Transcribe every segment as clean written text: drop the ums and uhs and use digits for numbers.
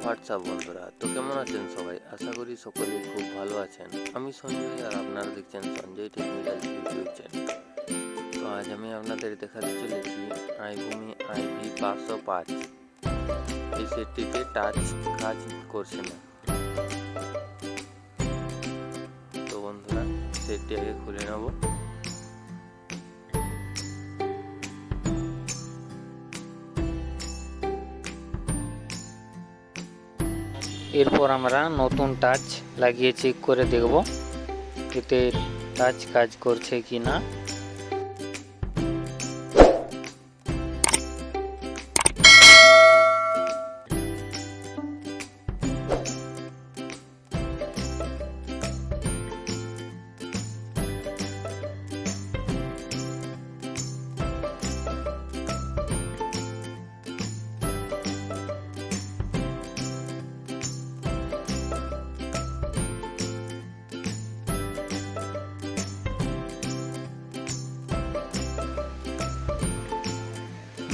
WhatsApp বন্ধুরা, তো কেমন আছেন সবাই? আশা করি সকলেই খুব ভালো আছেন। আমি সঞ্জয় আর আপনারা দেখছেন সঞ্জয় টেকনিক্যাল ইউটিউব চ্যানেল। তো আজ আমি আপনাদের দেখাতে চলেছি ivoomi iv-505। এই সেটটিতে টাচ কাজ করছে না। তো বন্ধুরা, সেটটি আগে খুলে নেব। এরপর আমরা নতুন টাচ লাগিয়ে চেক করে দেখব এতে টাচ কাজ করছে কিনা।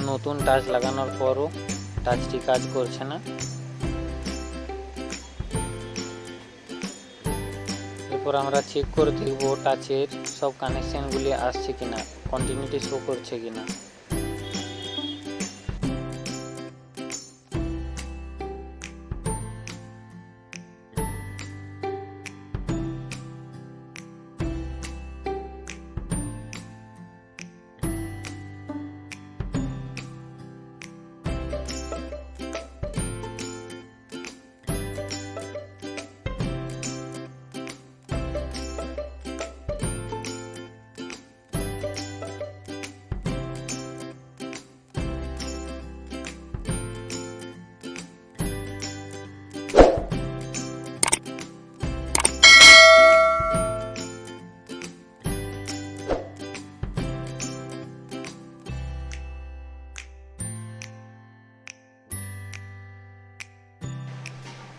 নতুন টাচ লাগানোর পরও টাচটি কাজ করছে না। এরপর আমরা চেক করে দেখব টাচের সব কানেকশনগুলি আসছে কিনা, কন্টিনিউটি শো করছে কিনা।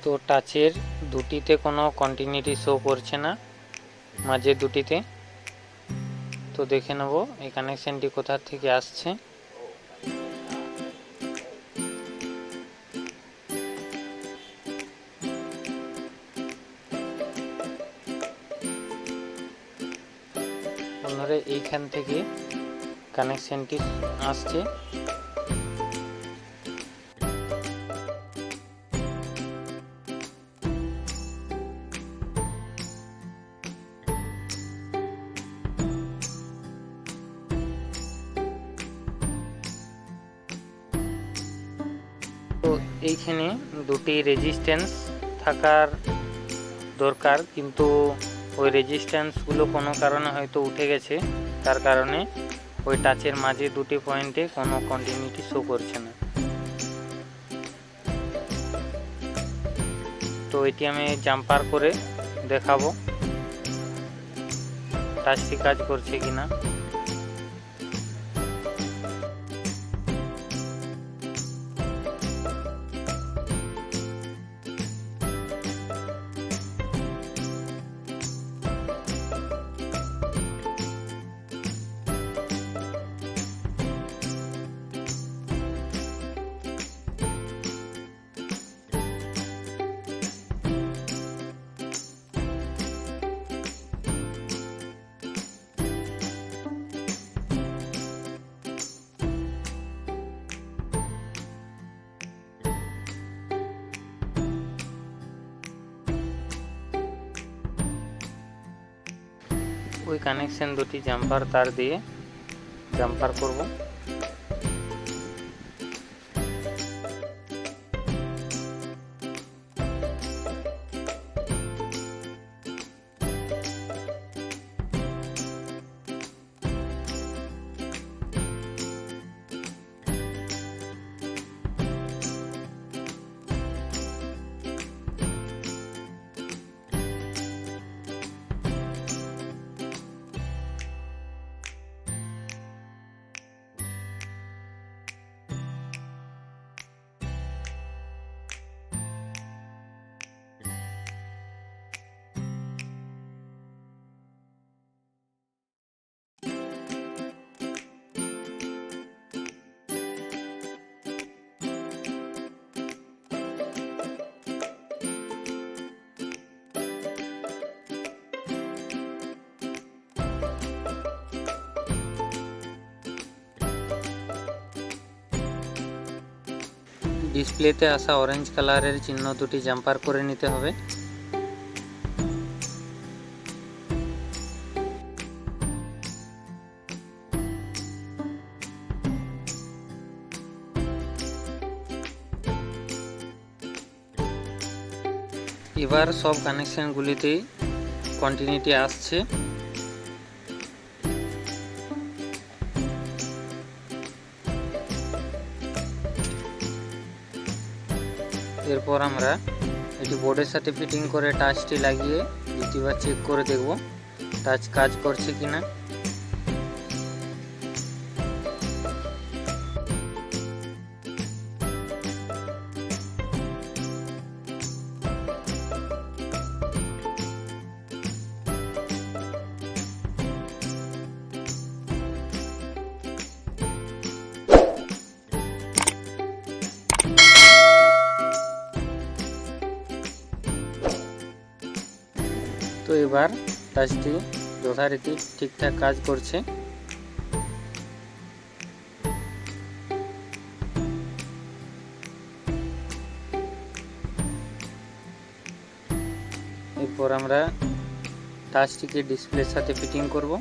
তো টাচের দুটিতে কোনো কন্টিনিউটি শো করছে না, মাঝে দুটিতে। তো দেখে নেব এই কানেকশনটি কোথা থেকে আসছে। আপনারা এইখান থেকে কানেকশনটি আসছে। তো এইখানে দুটি রেজিস্ট্যান্স থাকার দরকার, কিন্তু ওই রেজিস্ট্যান্সগুলো কোনো কারণে হয়তো উঠে গেছে, তার কারণে ওই টাচের মাঝে দুটি পয়েন্টে কোনো কন্টিনিউটি শো করছে না। তো এটি আমি জাম্পার করে দেখাবো টাচটি কাজ করছে কিনা। ওই কানেকশন দুটি জাম্পার তার দিয়ে জাম্পার করব। ডিসপ্লেতে আসা অরেঞ্জ কালারের চিহ্ন দুটি জাম্পার করে নিতে হবে। এবার সব কানেকশনগুলিতেই কন্টিনিউটি আসছে। এরপর আমরা এটি বোর্ডের সাথে ফিটিং করে টাচটি লাগিয়ে দ্বিতীয়বার চেক করে দেখব টাচ কাজ করছে কিনা। তো এবার টাচটি যথারীতি ঠিকঠাক কাজ করছে। এরপর আমরা টাচটিকে ডিসপ্লের সাথে ফিটিং করব।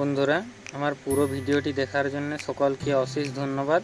বন্ধুরা, আমার পুরো ভিডিওটি দেখার জন্য সকলকে অশেষ ধন্যবাদ।